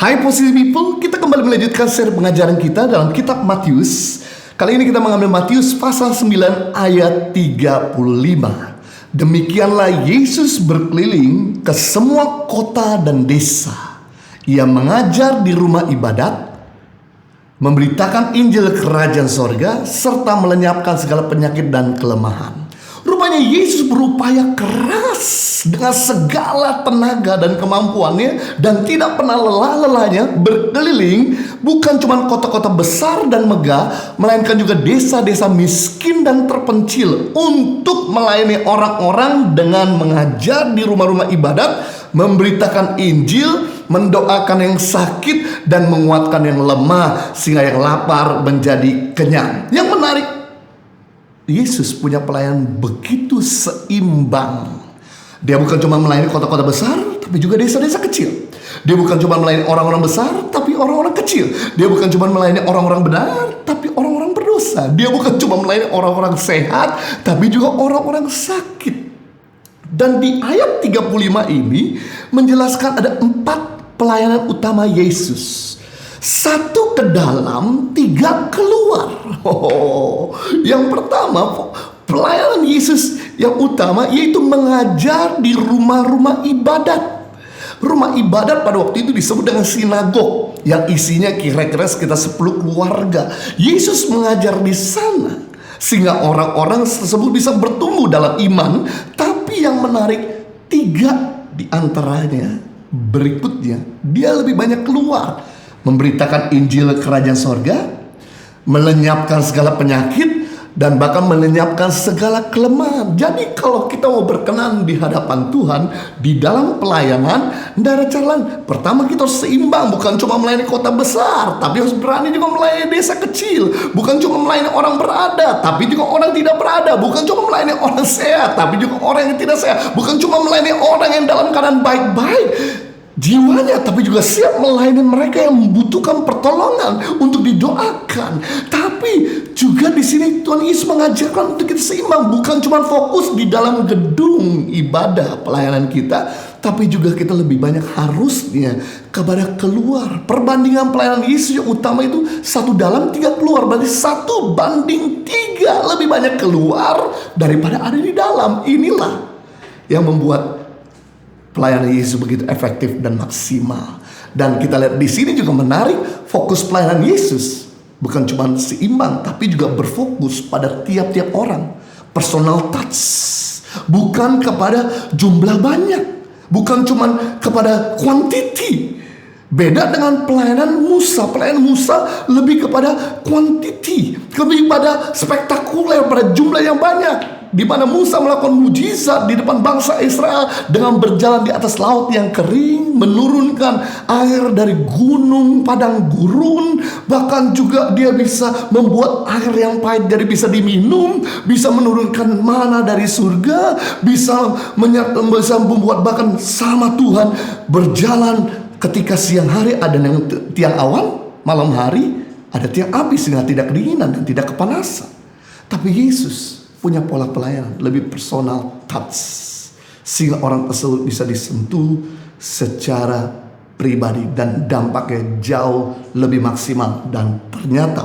Hai Positive People, kita kembali melanjutkan seri pengajaran kita dalam kitab Matius. Kali ini kita mengambil Matius pasal 9 ayat 35. Demikianlah Yesus berkeliling ke semua kota dan desa. Ia mengajar di rumah ibadat, memberitakan Injil kerajaan sorga, serta melenyapkan segala penyakit dan kelemahan. Rupanya Yesus berupaya keras dengan segala tenaga dan kemampuannya, dan tidak pernah lelah-lelahnya berkeliling bukan cuma kota-kota besar dan megah, melainkan juga desa-desa miskin dan terpencil untuk melayani orang-orang dengan mengajar di rumah-rumah ibadat, memberitakan Injil, mendoakan yang sakit, dan menguatkan yang lemah, sehingga yang lapar menjadi kenyang. Yang menarik, Yesus punya pelayanan begitu seimbang. Dia bukan cuma melayani kota-kota besar, tapi juga desa-desa kecil. Dia bukan cuma melayani orang-orang besar, tapi orang-orang kecil. Dia bukan cuma melayani orang-orang benar, tapi orang-orang berdosa. Dia bukan cuma melayani orang-orang sehat, tapi juga orang-orang sakit. Dan di ayat 35 ini menjelaskan ada 4 pelayanan utama Yesus. 1 ke dalam, 3 keluar. Yang pertama, pelayanan Yesus yang utama yaitu mengajar di rumah-rumah ibadat. Rumah ibadat pada waktu itu disebut dengan sinagog, yang isinya kira-kira sekitar 10 keluarga. Yesus mengajar di sana sehingga orang-orang tersebut bisa bertumbuh dalam iman. Tapi yang menarik, 3 di antaranya berikutnya dia lebih banyak keluar, memberitakan Injil kerajaan sorga, melenyapkan segala penyakit, dan bahkan melenyapkan segala kelemahan. Jadi kalau kita mau berkenan di hadapan Tuhan, di dalam pelayanan, tidak ada cara lain. Pertama, kita harus seimbang. Bukan cuma melayani kota besar, tapi harus berani juga melayani desa kecil. Bukan cuma melayani orang berada, tapi juga orang tidak berada. Bukan cuma melayani orang sehat, tapi juga orang yang tidak sehat. Bukan cuma melayani orang yang dalam keadaan baik-baik jiwanya, tapi juga siap melayani mereka yang membutuhkan pertolongan untuk didoakan. Tapi juga di sini Tuhan Yesus mengajarkan untuk kita seimbang, bukan cuma fokus di dalam gedung ibadah pelayanan kita, tapi juga kita lebih banyak harusnya kepada keluar. Perbandingan pelayanan Yesus yang utama itu 1 dalam 3 keluar, berarti 1 banding 3, lebih banyak keluar daripada ada di dalam. Inilah yang membuat pelayanan Yesus begitu efektif dan maksimal. Dan kita lihat di sini juga menarik, fokus pelayanan Yesus bukan cuma seimbang, tapi juga berfokus pada tiap-tiap orang. Personal touch, bukan kepada jumlah banyak, bukan cuma kepada quantity. Beda dengan pelayanan Musa. Pelayanan Musa lebih kepada quantity, lebih pada spektakuler, pada jumlah yang banyak. Di mana Musa melakukan mujizat di depan bangsa Israel dengan berjalan di atas laut yang kering, menurunkan air dari gunung padang gurun, bahkan juga dia bisa membuat air yang pahit jadi bisa diminum, bisa menurunkan mana dari surga, bisa membuat bahkan sama Tuhan berjalan ketika siang hari ada yang tiang awan, malam hari ada tiang api sehingga tidak kedinginan dan tidak kepanasan. Tapi Yesus punya pola pelayanan lebih personal touch, sehingga orang tersebut bisa disentuh secara pribadi dan dampaknya jauh lebih maksimal. Dan ternyata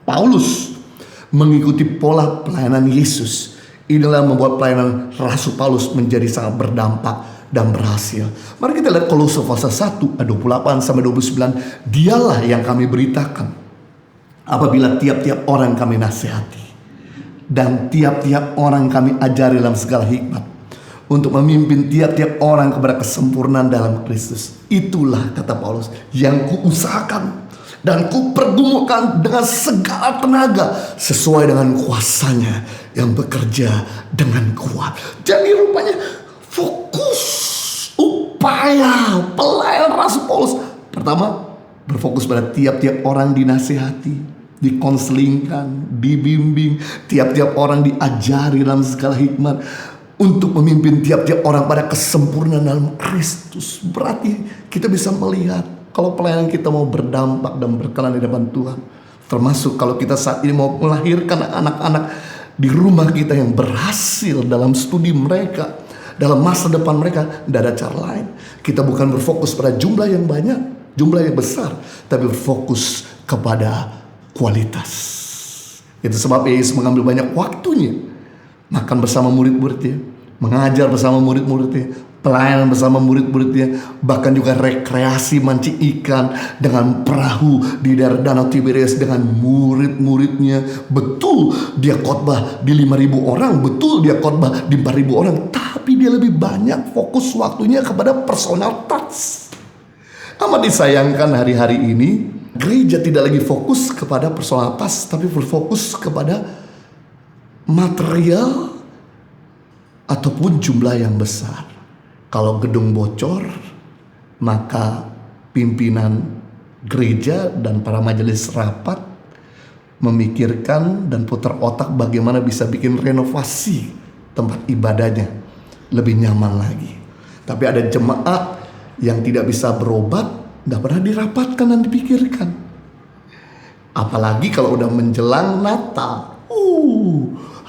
Paulus mengikuti pola pelayanan Yesus. Inilah membuat pelayanan Rasul Paulus menjadi sangat berdampak dan berhasil. Mari kita lihat Kolose pasal 1 ayat 28 sampai 29. Dialah yang kami beritakan apabila tiap-tiap orang kami nasihati dan tiap-tiap orang kami ajari dalam segala hikmat, untuk memimpin tiap-tiap orang kepada kesempurnaan dalam Kristus. Itulah, kata Paulus, yang kuusahakan dan kupergumukan dengan segala tenaga sesuai dengan kuasanya yang bekerja dengan kuat. Jadi rupanya fokus upaya pelayanan Rasul Paulus, pertama berfokus pada tiap-tiap orang dinasihati, dikonselingkan, dibimbing, tiap-tiap orang diajari dalam segala hikmat, untuk memimpin tiap-tiap orang pada kesempurnaan dalam Kristus. Berarti kita bisa melihat kalau pelayanan kita mau berdampak dan berkenan di depan Tuhan, termasuk kalau kita saat ini mau melahirkan anak-anak di rumah kita yang berhasil dalam studi mereka, dalam masa depan mereka, tidak ada cara lain. Kita bukan berfokus pada jumlah yang banyak, jumlah yang besar, tapi berfokus kepada kualitas. Itu sebab Yesus mengambil banyak waktunya makan bersama murid-muridnya, mengajar bersama murid-muridnya, pelayanan bersama murid-muridnya, bahkan juga rekreasi mancing ikan dengan perahu di daerah Danau Tiberias dengan murid-muridnya. Betul dia khotbah di 5.000 orang, betul dia khotbah di 4.000 orang, tapi dia lebih banyak fokus waktunya kepada personal touch. Amat disayangkan hari-hari ini gereja tidak lagi fokus kepada personal touch, tapi berfokus kepada material ataupun jumlah yang besar. Kalau gedung bocor, maka pimpinan gereja dan para majelis rapat memikirkan dan putar otak bagaimana bisa bikin renovasi tempat ibadahnya lebih nyaman lagi. Tapi ada jemaat yang tidak bisa berobat, tidak pernah dirapatkan dan dipikirkan. Apalagi kalau udah menjelang Natal.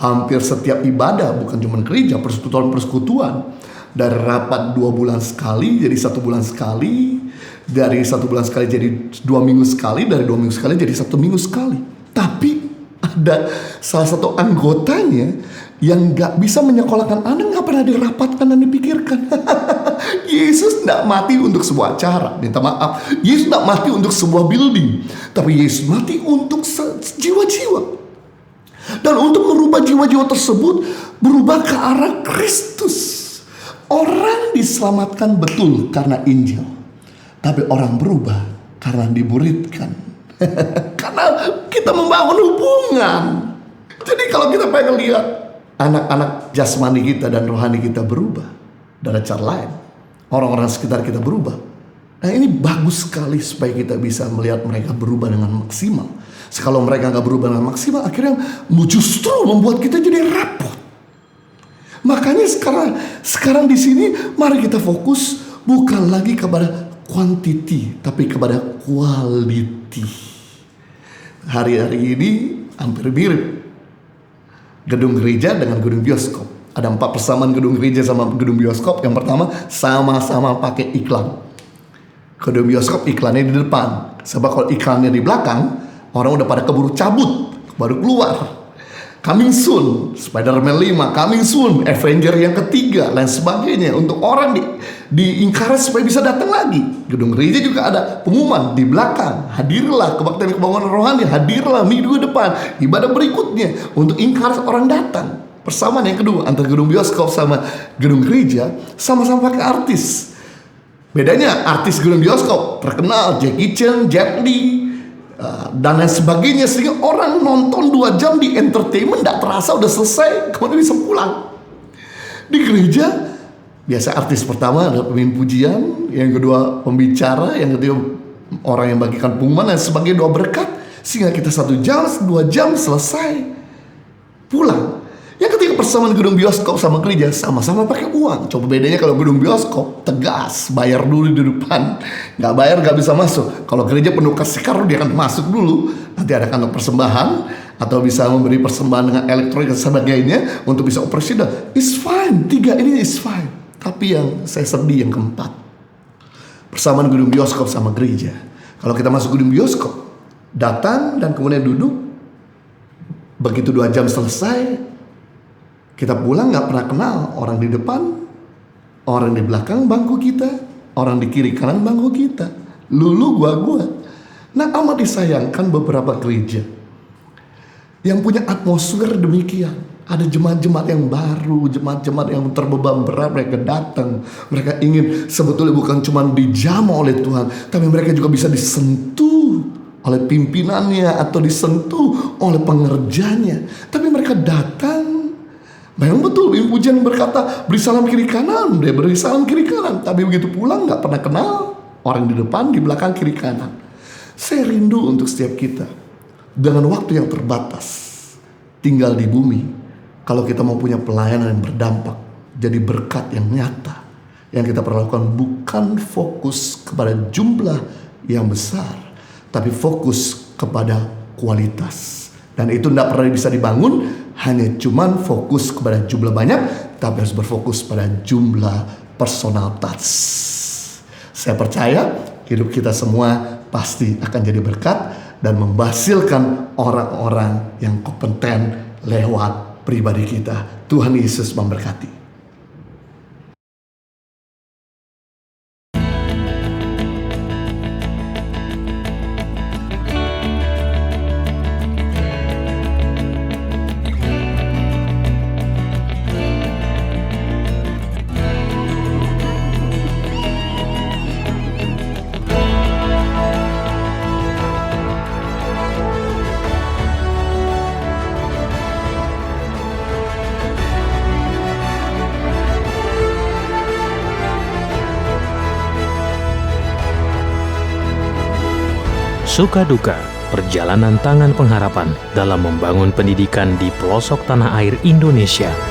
Hampir setiap ibadah, bukan cuma gereja, persekutuan. Dari rapat 2 bulan sekali jadi 1 bulan sekali, dari 1 bulan sekali jadi 2 minggu sekali, dari 2 minggu sekali jadi 1 minggu sekali. Tapi ada salah satu anggotanya yang gak bisa menyekolahkan anak, gak pernah dirapatkan dan dipikirkan. Yesus gak mati untuk sebuah acara, minta maaf. Yesus gak mati untuk sebuah building, tapi Yesus mati untuk jiwa-jiwa. Dan untuk merubah jiwa-jiwa tersebut berubah ke arah Kristus. Orang diselamatkan betul karena Injil, tapi orang berubah karena dimuridkan. Karena kita membangun hubungan. Jadi kalau kita pengen lihat anak-anak jasmani kita dan rohani kita berubah dari cara lain, orang-orang sekitar kita berubah. Nah ini bagus sekali supaya kita bisa melihat mereka berubah dengan maksimal. Kalau mereka gak berubah dengan maksimal, akhirnya justru membuat kita jadi repot. Makanya sekarang di sini mari kita fokus bukan lagi kepada quantity, tapi kepada quality. Hari-hari ini hampir mirip gedung gereja dengan gedung bioskop. Ada 4 persamaan gedung gereja sama gedung bioskop. Yang pertama, sama-sama pakai iklan. Gedung bioskop iklannya di depan. Sebab kalau iklannya di belakang, orang udah pada keburu cabut, baru keluar. Coming soon, Spider-Man 5, coming soon, Avenger yang ketiga, lain sebagainya. Untuk orang di-encourage supaya bisa datang lagi. Gedung gereja juga ada pengumuman di belakang. Hadirlah kebaktian kebanggaan rohani, hadirlah minggu depan, ibadah berikutnya. Untuk encourage orang datang. Persamaan yang kedua, antara gedung bioskop sama gedung gereja, sama-sama pakai artis. Bedanya artis gedung bioskop terkenal, Jackie Chan, Jet Li, dan lain sebagainya, sehingga orang nonton 2 jam di entertainment gak terasa udah selesai, kemudian bisa pulang. Di gereja biasa artis pertama adalah pemimpin pujian, yang kedua pembicara, yang ketiga orang yang bagikan pengumuman, dan sebagai doa berkat, sehingga kita 1 jam 2 jam selesai pulang. Yang ketiga persamaan gedung bioskop sama gereja, sama-sama pakai uang. Coba bedanya, kalau gedung bioskop tegas, bayar dulu di depan, nggak bayar nggak bisa masuk. Kalau gereja penuh kasih karunia, dia akan masuk dulu. Nanti ada kantong persembahan, atau bisa memberi persembahan dengan elektronik dan sebagainya untuk bisa operasional. It's fine, 3 ini is fine. Tapi yang saya sedih yang keempat, persamaan gedung bioskop sama gereja. Kalau kita masuk gedung bioskop, datang dan kemudian duduk, begitu 2 jam selesai, kita pulang gak pernah kenal orang di depan, orang di belakang bangku kita, orang di kiri kanan bangku kita. Lulu gua. Nah amat disayangkan beberapa gereja yang punya atmosfer demikian. Ada jemaat-jemaat yang baru, jemaat-jemaat yang terbeban berat, mereka datang. Mereka ingin sebetulnya bukan cuma dijamah oleh Tuhan, tapi mereka juga bisa disentuh oleh pimpinannya atau disentuh oleh pengerjanya. Tapi mereka datang, memang betul Ibu Pujian berkata beri salam kiri kanan, dia beri salam kiri kanan, tapi begitu pulang gak pernah kenal orang di depan, di belakang, kiri kanan. Saya rindu untuk setiap kita dengan waktu yang terbatas tinggal di bumi, kalau kita mau punya pelayanan yang berdampak, jadi berkat yang nyata, yang kita perlakukan bukan fokus kepada jumlah yang besar, tapi fokus kepada kualitas. Dan itu tidak pernah bisa dibangun hanya cuman fokus kepada jumlah banyak, tapi harus berfokus pada jumlah personal touch. Saya percaya hidup kita semua pasti akan jadi berkat dan menghasilkan orang-orang yang kompeten lewat pribadi kita. Tuhan Yesus memberkati. Suka duka, perjalanan tangan pengharapan dalam membangun pendidikan di pelosok tanah air Indonesia.